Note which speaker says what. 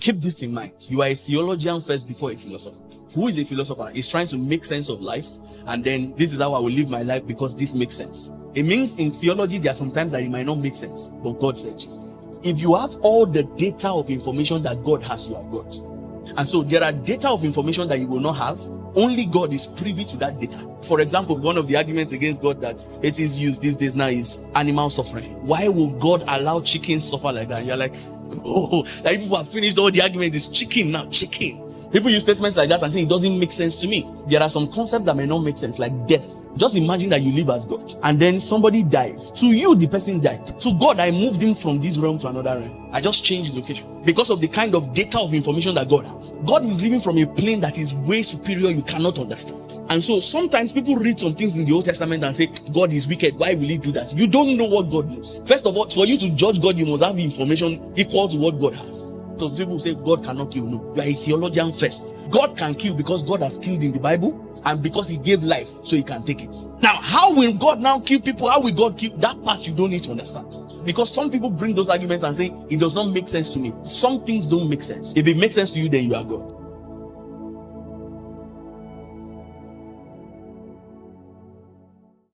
Speaker 1: Keep this in mind. You are a theologian first before a philosopher. Who is a philosopher? He's trying to make sense of life, and then this is how I will live my life because this makes sense. It means in theology there are sometimes that it might not make sense, but God said so. If you have all the data of information that God has, you are God. And so there are data of information that you will not have. Only God is privy to that data. For example, one of the arguments against God that it is used these days now is animal suffering. Why will God allow chickens suffer like that? You're like, oh, like people have finished all the arguments. It's chicken now, chicken. People use statements like that and say it doesn't make sense to me. There are some concepts that may not make sense, like death. Just imagine that you live as God and then somebody dies. To you, the person died. To God, I moved him from this realm to another realm. I just changed location because of the kind of data of information that God has. God is living from a plane that is way superior, you cannot understand. And so sometimes people read some things in the Old Testament and say, God is wicked. Why will he do that? You don't know what God knows. First of all, for you to judge God, you must have information equal to what God has. So people say God cannot kill. No, you are a theologian first. God can kill because God has killed in the Bible and because he gave life so he can take it. Now, how will God now kill people? How will God kill? That part you don't need to understand. Because some people bring those arguments and say it does not make sense to me. Some things don't make sense. If it makes sense to you, then you are God.